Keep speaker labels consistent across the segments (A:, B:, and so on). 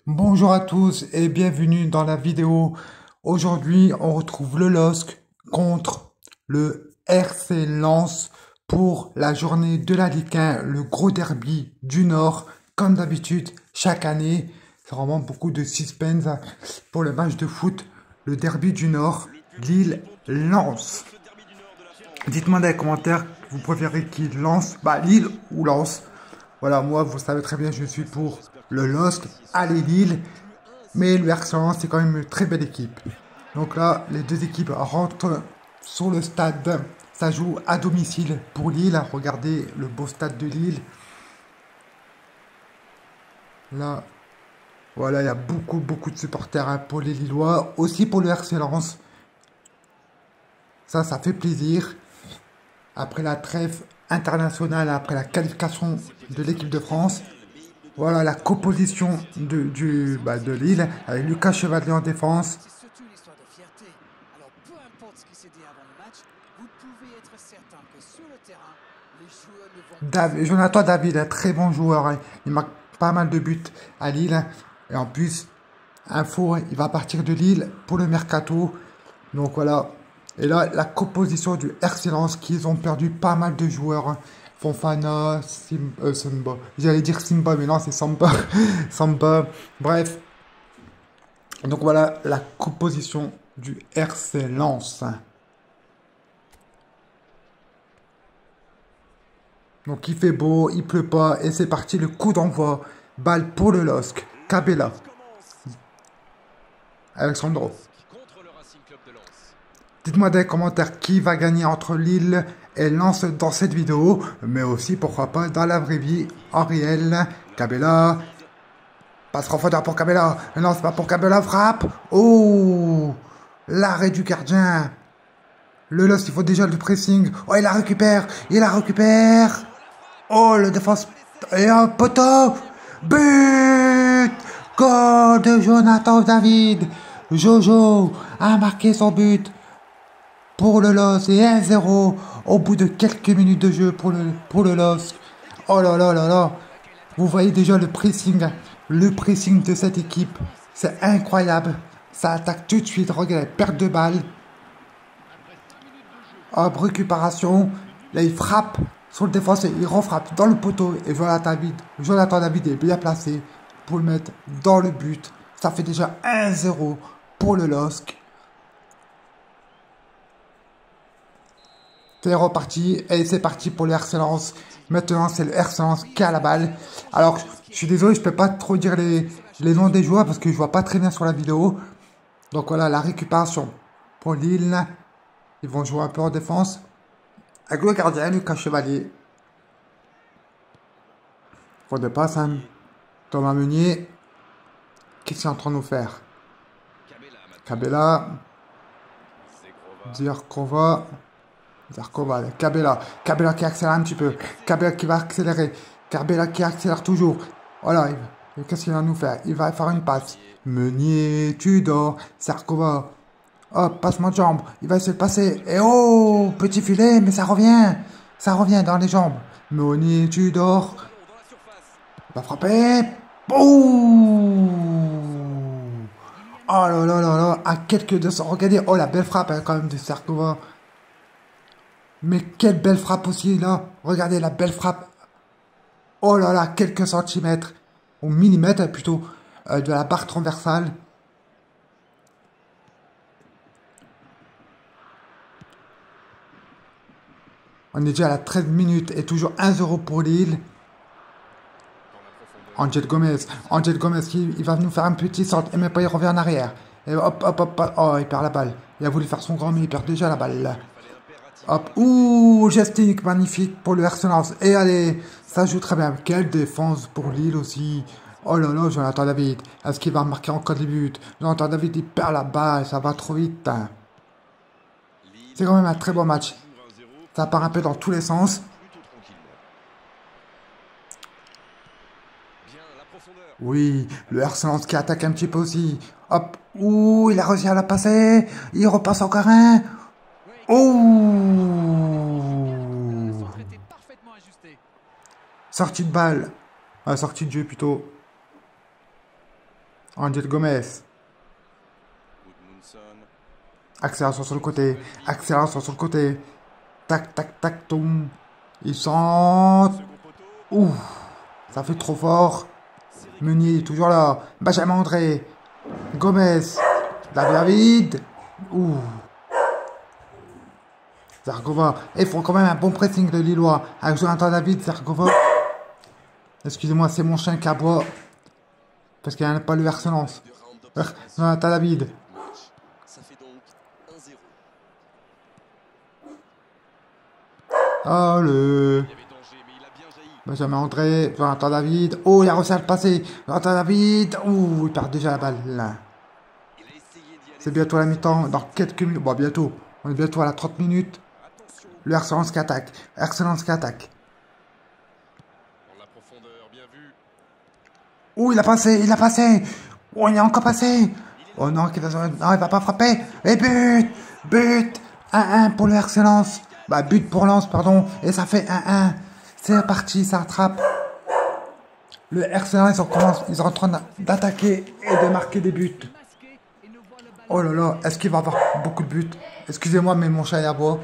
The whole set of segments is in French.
A: Bonjour à tous et bienvenue dans la vidéo. Aujourd'hui, on retrouve le LOSC contre le RC Lens pour la journée de la Ligue 1, le gros derby du Nord. Comme d'habitude, chaque année, c'est vraiment beaucoup de suspense pour le match de foot, le derby du Nord, Lille-Lens. Dites-moi dans les commentaires, vous préférez qui lance, Lille ou Lens. Voilà, moi, vous savez très bien, je suis pour le LOSC, allez Lille. Mais le RC Lens, c'est quand même une très belle équipe. Donc là, les deux équipes rentrent sur le stade. Ça joue à domicile pour Lille. Regardez le beau stade de Lille. Là, voilà, il y a beaucoup de supporters pour les Lillois. Aussi pour le RC Lens. Ça fait plaisir. Après la trêve internationale, après la qualification de l'équipe de France. Voilà la composition de Lille avec Lucas Chevalier en défense. Jonathan David, un très bon joueur. Hein. Il marque pas mal de buts à Lille. Et en plus, info, il va partir de Lille pour le mercato. Donc voilà. Et là, la composition du RC Lens, qu'ils ont perdu pas mal de joueurs. Hein. Fofana, Simba. J'allais dire Simba, mais non, c'est Samba. Samba. Bref. Donc voilà la composition du RC Lens. Donc il fait beau, il pleut pas, et c'est parti, le coup d'envoi. Balle pour le LOSC. Cabella. Alexandro. Dites-moi dans les commentaires qui va gagner entre Lille et Lens dans cette vidéo. Mais aussi, pourquoi pas, dans la vraie vie, en réel. Cabella. Passe profondeur pour Cabella. Non, c'est pas pour Cabella, frappe. Oh, l'arrêt du gardien. Le LOSC, il faut déjà le pressing. Oh, il la récupère. Il la récupère. Oh, le défense. Et un poteau. But. Goal de Jonathan David. Jojo a marqué son but pour le LOSC et 1-0 au bout de quelques minutes de jeu pour le LOSC. Oh là là là là. Vous voyez déjà le pressing de cette équipe. C'est incroyable. Ça attaque tout de suite. Regardez, perte de balle. Hop, récupération. Là, il frappe sur le défenseur. Il refrappe dans le poteau. Et Jonathan David est bien placé pour le mettre dans le but. Ça fait déjà 1-0 pour le LOSC. C'est reparti. Et c'est parti pour le RC Lens. Maintenant, c'est le RC Lens qui a la balle. Alors, je suis désolé, je peux pas trop dire les noms des joueurs parce que je vois pas très bien sur la vidéo. Donc voilà, la récupération pour Lille. Ils vont jouer un peu en défense. Avec le gardien, Lucas Chevalier. Faut de passe, hein. Thomas Meunier. Qu'est-ce qu'il est en train de nous faire? Cabella. Zirkova. Cabella qui accélère un petit peu. Cabella qui va accélérer. Cabella qui accélère toujours. Voilà. Qu'est-ce qu'il va nous faire? Il va faire une passe. Meunier, Tudor, Sarkova. Hop, passement de jambe. Il va essayer de passer. Et oh, petit filet, mais ça revient. Ça revient dans les jambes. Meunier, Tudor. Il va frapper. Boum. Oh là là là là. À quelques 200. Regardez. Oh, la belle frappe hein, quand même de Sarkova. Mais quelle belle frappe aussi là. Regardez la belle frappe. Oh là là, quelques centimètres. Ou millimètres plutôt. De la barre transversale. On est déjà à la 13 minutes et toujours 1-0 pour Lille. Angel Gomez il va nous faire un petit centre. Et même pas il revient en arrière. Et hop. Oh, il perd la balle. Il a voulu faire son grand mais il perd déjà la balle. Hop. Ouh, gestique magnifique pour le RC Lens. Et allez, ça joue très bien. Quelle défense pour Lille aussi. Oh là là, Jonathan David. Est-ce qu'il va marquer encore des buts? Jonathan David, il perd la balle. Ça va trop vite. C'est quand même un très bon match. Ça part un peu dans tous les sens. Oui, le RC Lens qui attaque un petit peu aussi. Hop. Ouh, il a réussi à la passer. Il repasse encore un. Oh. Sortie de balle. Sortie de jeu plutôt. Angel Gomez. Accélération sur le côté. Accélération sur le côté. Tac, tac, tac, toum. Ils sont... Ouh. Ça fait trop fort. Meunier, toujours là. Benjamin André. Gomez. David. Ouh. Zargova. Ils font quand même un bon pressing de Lillois. Avec Jonathan David, Zargova. Excusez-moi, c'est mon chien qui aboie. Parce qu'il n'y a pas le harcelance. Jonathan David. Allez. Benjamin André, Jonathan David. Oh, il a réussi à le passer. Jonathan David. Ouh, il perd déjà la balle. Là. C'est bientôt la mi-temps. Dans quelques minutes. Bon, bientôt. On est bientôt à la 30 minutes. Le Excellence qui attaque. Excellence qui attaque. Ouh, il a passé. Il a passé. Oh, il a encore passé. Oh non, non, il va pas frapper. Et but. But. 1-1 pour le Excellence. Bah, but pour Lens, pardon. Et ça fait 1-1. C'est parti, ça rattrape. Le Excellence, ils sont en train d'attaquer et de marquer des buts. Oh là là, est-ce qu'il va avoir beaucoup de buts? Excusez-moi, mais mon chat est à bois.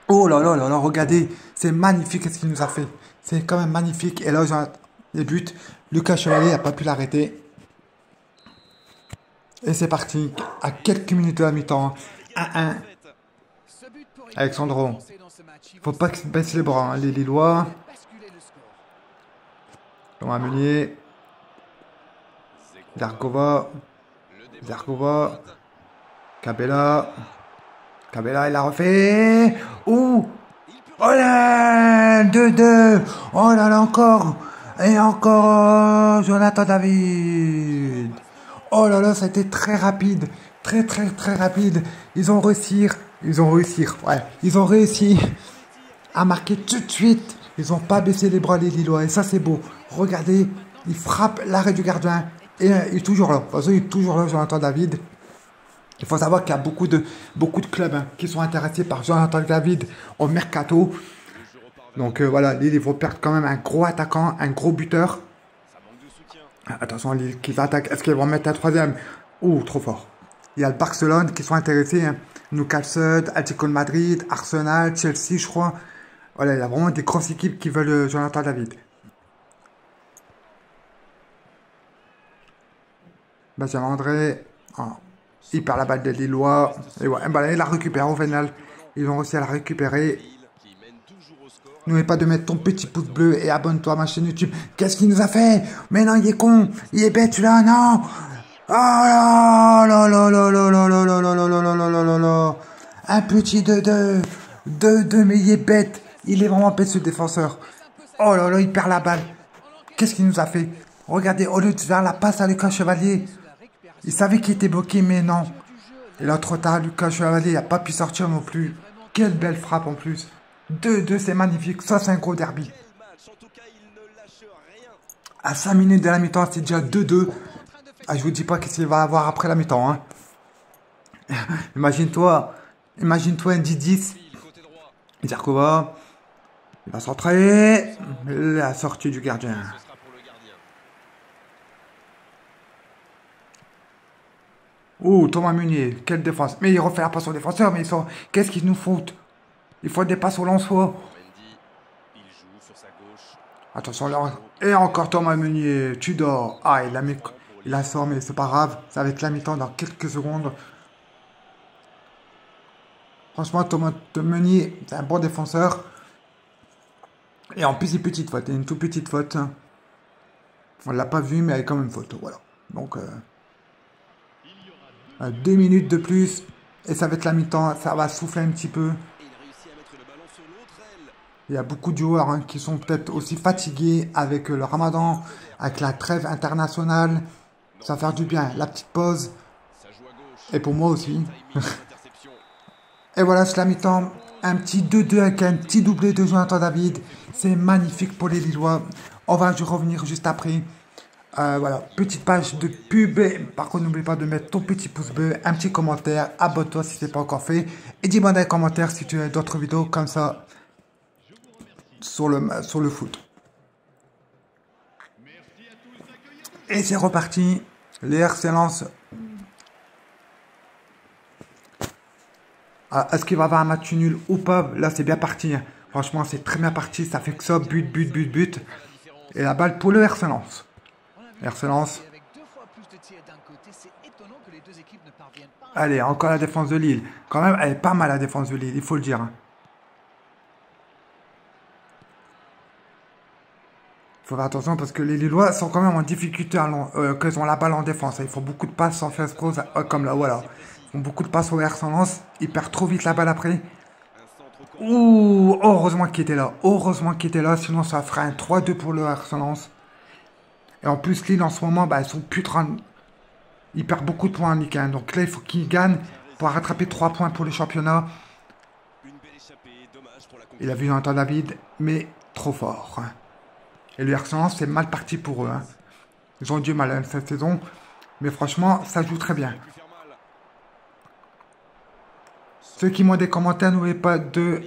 A: Oh là là là là, regardez. C'est magnifique ce qu'il nous a fait. C'est quand même magnifique. Et là, j'ai les buts. Lucas Chevalier n'a pas pu l'arrêter. Et c'est parti. À quelques minutes de la mi-temps. 1-1. Alexandro. Faut pas qu'ils baissent les bras, hein, les Lillois. Thomas Meunier. Zargova. Zargova. Cabella. Cabella, il a refait. Ouh. Oh là 2-2. Oh là là, encore. Et encore Jonathan David. Oh là là, ça a été très rapide. Très rapide. Ils ont réussi à marquer tout de suite. Ils n'ont pas baissé les bras les Lillois. Et ça, c'est beau. Regardez, il frappe l'arrêt du gardien. Et il est toujours là. De toute façon, il est toujours là, Jonathan David. Il faut savoir qu'il y a beaucoup de clubs hein, qui sont intéressés par Jonathan David au mercato. Donc voilà, Lille, ils vont perdre quand même un gros attaquant, un gros buteur. Attention, Lille qui attaque. Est-ce qu'ils vont mettre un troisième? Ouh, trop fort. Il y a le Barcelone qui sont intéressés. Hein. Newcastle, Atlético de Madrid, Arsenal, Chelsea, je crois. Voilà, il y a vraiment des grosses équipes qui veulent Jonathan David. Benjamin André. Oh. Il perd la balle de Lillois. Et ouais, bah là, il la récupère au final. Ils ont réussi à la récupérer. N'oublie pas de mettre ton petit pouce bleu et abonne-toi à ma chaîne YouTube. Qu'est-ce qu'il nous a fait? Mais non, il est con. Il est bête, celui-là, non. Oh là là là là là là là là là là là là là là là. Un petit 2-2. 2-2, mais il est bête. Il est vraiment bête, ce défenseur. Oh là là, il perd la balle. Qu'est-ce qu'il nous a fait? Regardez, au lieu de faire la passe à Lucas Chevalier, il savait qu'il était bloqué, mais non. Et là, trop tard, Lucas Chevalier n'a pas pu sortir non plus. Quelle belle frappe en plus. 2-2, c'est magnifique. Ça, c'est un gros derby. À 5 minutes de la mi-temps, c'est déjà 2-2. Ah, je vous dis pas qu'est-ce qu'il va avoir après la mi-temps. Hein. Imagine-toi un 10-10. Zarkova. Il va centrer. La sortie du gardien. Oh, Thomas Meunier, quelle défense. Mais il refait la passe au défenseur, mais ils sont... Qu'est-ce qu'ils nous foutent? Il faut des passes au Lensois. Attention, là... Et encore Thomas Meunier, tu dors. Ah, il a sort, mais c'est pas grave. Ça va être la mi-temps dans quelques secondes. Franchement, Thomas Meunier, c'est un bon défenseur. Et en plus, c'est une petite faute. Une toute petite faute. On l'a pas vu, mais elle est quand même faute. Voilà. Donc... 2 minutes de plus et ça va être la mi-temps, ça va souffler un petit peu. Il y a beaucoup de joueurs hein, qui sont peut-être aussi fatigués avec le Ramadan, avec la trêve internationale. Ça va faire du bien, la petite pause. Et pour moi aussi. Et voilà, c'est la mi-temps. Un petit 2-2 avec un petit doublé de Jonathan David. C'est magnifique pour les Lillois. On va revenir juste après. Voilà, petite page de pub. Par contre, n'oublie pas de mettre ton petit pouce bleu, un petit commentaire, abonne-toi si ce n'est pas encore fait. Et dis-moi dans les commentaires si tu as d'autres vidéos comme ça sur le foot. Et c'est reparti. Les RC Lens. Ah, est-ce qu'il va y avoir un match nul ou pas? Là, c'est bien parti. Hein. Franchement, c'est très bien parti. Ça fait que ça. But, but, but, but. Et la balle pour le RC Lens. RC Lens. Allez, encore la défense de Lille. Quand même, elle est pas mal la défense de Lille, il faut le dire. Il faut faire attention parce que les Lillois sont quand même en difficulté quand ils ont la balle en défense. Ils font beaucoup de passes sans faire cause, comme là, voilà. Ils font beaucoup de passes au RC Lens. Ils perdent trop vite la balle après. Ouh, heureusement qu'il était là. Heureusement qu'il était là, sinon ça ferait un 3-2 pour le RC Lens. Et en plus, Lille en ce moment, bah, ils sont plus ils perdent beaucoup de points en Ligue 1. Donc là, il faut qu'ils gagnent pour rattraper 3 points pour le championnat. Il a vu Antoine David, mais trop fort. Et le RC Lens, c'est mal parti pour eux. Hein. Ils ont du mal hein, cette saison. Mais franchement, ça joue très bien. Ceux qui m'ont des commentaires, n'oubliez pas de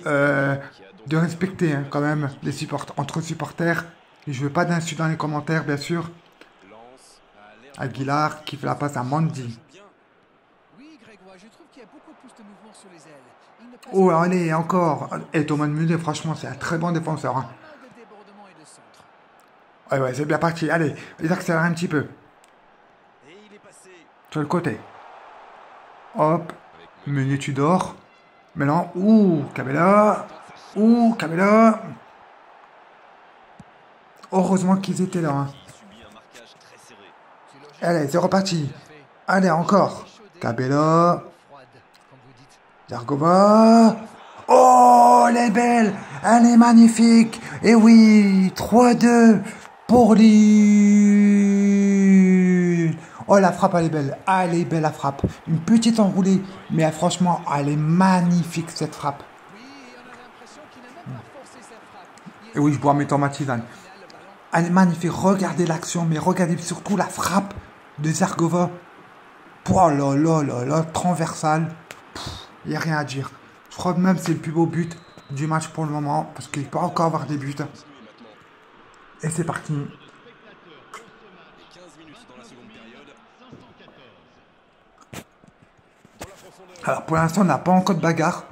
A: respecter hein, quand même les entre supporters. Et je veux pas d'insultes dans les commentaires, bien sûr. Aguilar qui fait la passe à Mandy. Oh, allez, encore. Et Thomas Müller, franchement, c'est un très bon défenseur. Hein. Ouais, c'est bien parti. Allez, ils accélèrent un petit peu. Sur le côté. Hop. Meunier, tu dors. Maintenant, ouh, Cabella. Ouh, Cabella. Heureusement qu'ils étaient là. Hein. Allez, c'est reparti. Allez, encore. Cabella. Zargova. Oh, elle est belle. Elle est magnifique. Et oui, 3-2 pour Lille. Oh, la frappe, elle est belle. Elle est belle, la frappe. Une petite enroulée. Mais franchement, elle est magnifique, cette frappe. Et oui, je bois mes tomates tisane. Elle est magnifique. Regardez l'action, mais regardez surtout la frappe de Zargova. Oh là là là là, transversale. Il n'y a rien à dire. Je crois que même c'est le plus beau but du match pour le moment. Parce qu'il peut encore avoir des buts. Et c'est parti. Alors pour l'instant on n'a pas encore de bagarre.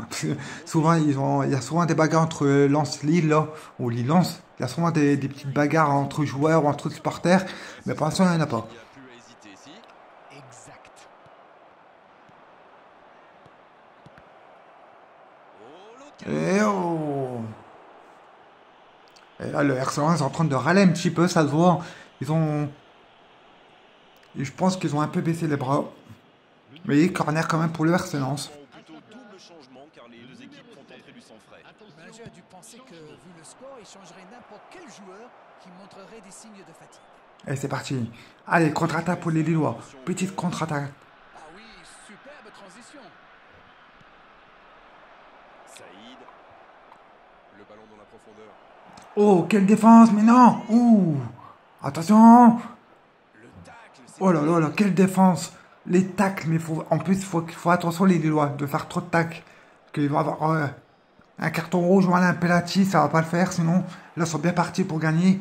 A: Souvent il y a souvent des bagarres entre Lens-Lille ou Lille-Lens. Il y a souvent des petites bagarres entre joueurs ou entre supporters. Mais pour l'instant il n'y en a pas. Et oh! Et là, le RC Lens est en train de râler un petit peu, ça se voit. Je pense qu'ils ont un peu baissé les bras. Mais corner quand même pour le RC Lens.
B: Le manager a dû penser que, vu le score, il changerait n'importe quel joueur qui montrerait des signes de fatigue.
A: Et c'est parti. Allez, contre-attaque pour les Lillois. Petite contre-attaque.
B: Ah oui, superbe transition.
C: Saïd. Le ballon dans la profondeur.
A: Oh, quelle défense, mais non. Ouh. Attention. Oh là là là, quelle défense. Les tacles, mais en plus, il faut attention les Lillois de faire trop de tacles. Parce qu'ils vont avoir un carton rouge ou un penalty, ça va pas le faire. Sinon, là, ils sont bien partis pour gagner.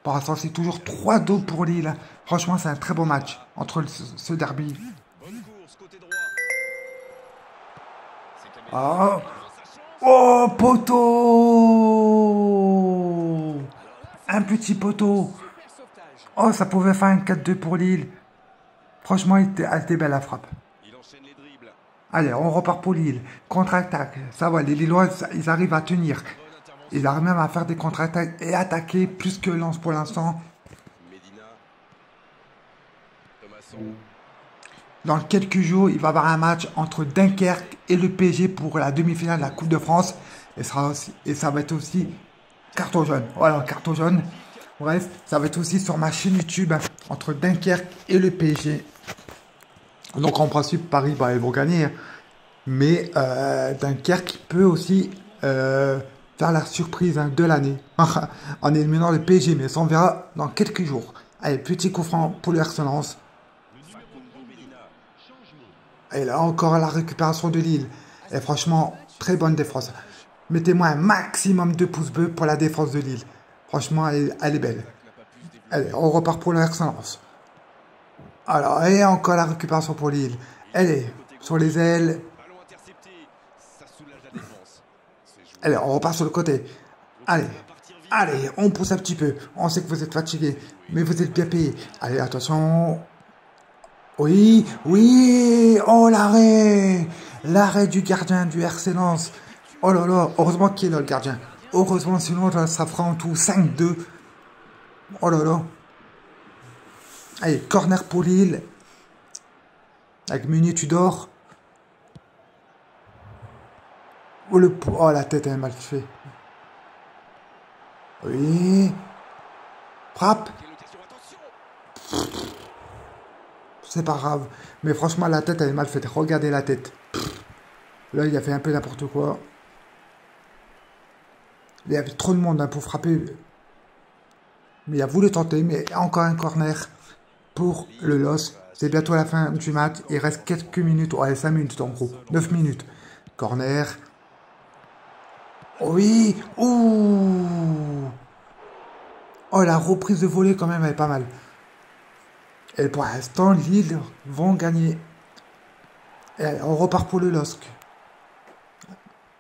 A: Pour l'instant, c'est toujours 3-2 pour Lille. Franchement, c'est un très beau match entre ce derby. Oh, oh poteau. Un petit poteau. Oh, ça pouvait faire un 4-2 pour Lille. Franchement, elle était belle la frappe. Allez, on repart pour Lille. Contre-attaque. Ça va, les Lillois, ils arrivent à tenir. Ils arrivent même à faire des contre-attaques et attaquer plus que Lens pour l'instant. Dans quelques jours, il va y avoir un match entre Dunkerque et le PSG pour la demi-finale de la Coupe de France. Et ça va être aussi carton jaune. Voilà, carton jaune. Bref, ça va être aussi sur ma chaîne YouTube entre Dunkerque et le PSG. Donc en principe, Paris, bah, ils vont gagner. Mais Dunkerque peut aussi faire la surprise de l'année en éliminant le PSG. Mais ça, on verra dans quelques jours. Allez, petit coup franc pour le RC Lens. Et là encore la récupération de Lille. Et franchement, très bonne défense. Mettez-moi un maximum de pouces bleus pour la défense de Lille. Franchement, elle est belle. Allez, on repart pour la excellence. Alors, et encore la récupération pour Lille. Elle est sur les ailes.
C: Ballon intercepté. Ça soulage la défense. C'est joué.
A: Allez, on repart sur le côté. Allez, allez, on pousse un petit peu. On sait que vous êtes fatigué, mais vous êtes bien payé. Allez, attention. Oui, oui. Oh, l'arrêt. L'arrêt du gardien du RC Lens. Oh là là, heureusement qu'il est là, le gardien. Heureusement, sinon, ça fera en tout 5-2. Oh là là. Allez, corner pour Lille. Avec Meunier, tu dors. Oh, la tête elle est mal fait. Oui. Frappe.
C: Quelle occasion, attention.
A: C'est pas grave. Mais franchement, la tête elle est mal faite. Regardez la tête. Là, il a fait un peu n'importe quoi. Il y avait trop de monde pour frapper. Mais il a voulu tenter. Mais encore un corner pour le LOS. C'est bientôt la fin du match. Il reste quelques minutes. Ouais, 5 minutes en gros. 9 minutes. Corner. Oui. Ouh. Oh, la reprise de volée quand même, elle est pas mal. Et pour l'instant, Lille vont gagner. Et on repart pour le LOSC.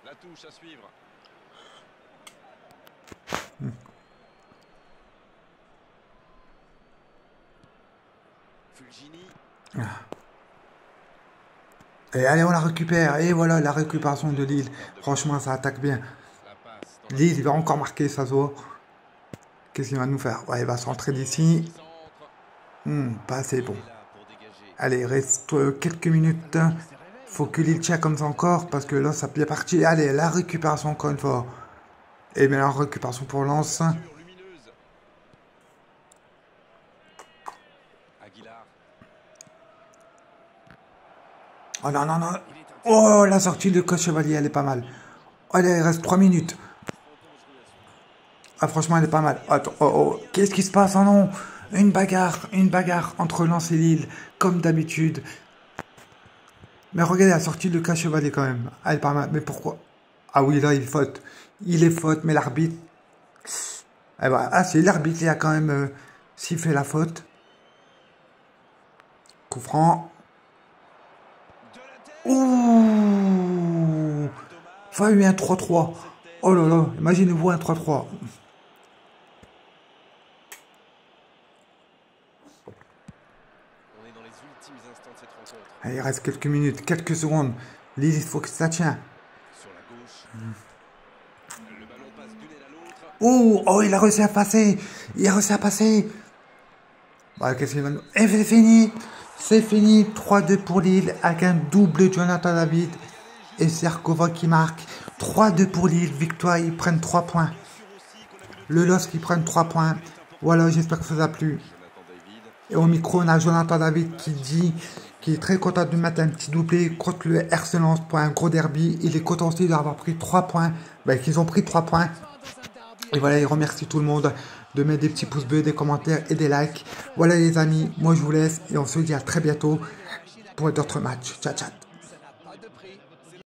C: La touche à suivre. Fulgini.
A: Et allez, on la récupère. Et voilà, la récupération de Lille. Franchement, ça attaque bien.
C: La passe dans
A: Lille, il va encore marquer, ça se voit. Qu'est-ce qu'il va nous faire? Ouais, il va se rentrer d'ici. Pas assez bon.
C: là pour dégager.
A: Allez, il reste quelques minutes. Faut que Lille tient comme ça encore, parce que là, ça peut bien partir. Allez, la récupération encore une fois. Et bien, la récupération pour Lens.
C: Lumineuse. Aguilar.
A: Oh non, non, non. Oh, la sortie de Coach Chevalier, elle est pas mal. Allez, il reste 3 minutes. Ah, franchement, elle est pas mal. Attends, oh, oh. Qu'est-ce qui se passe? Oh non. Une bagarre entre Lens et Lille, comme d'habitude. Mais regardez la sortie de Coach Chevalier quand même. Elle est pas mal. Mais pourquoi? Ah oui, là, il faute. Il est faute, mais l'arbitre... Eh ben, ah, c'est l'arbitre qui a quand même sifflé la faute. Coup franc. Ouh. Enfin, eu un 3-3. Oh là là, imaginez-vous un 3-3.
C: On est dans les ultimes instants de cette rencontre.
A: Allez, il reste quelques minutes, quelques secondes. Lille, il faut que ça tient.
C: Sur la gauche. Le ballon passe d'une aile à l'autre.
A: Ouh, oh, il a réussi à passer. Il a réussi à passer. Bah, qu'est-ce qu'il va nous... Et c'est fini. C'est fini. 3-2 pour Lille avec un double de Jonathan David et Serkova qui marque. 3-2 pour Lille. Victoire, ils prennent 3 points. Le LOSC, ils prennent 3 points. Voilà, j'espère que ça vous a plu.
C: Jonathan David.
A: Et au micro, on a Jonathan David qui dit qu'il est très content de mettre un petit doublé contre le RC Lens pour un gros derby. Il est content aussi d'avoir pris 3 points. Ben, qu'ils ont pris 3 points. Et voilà, il remercie tout le monde de mettre des petits pouces bleus, des commentaires et des likes. Voilà les amis, moi je vous laisse et on se dit à très bientôt pour d'autres matchs. Ciao, ciao.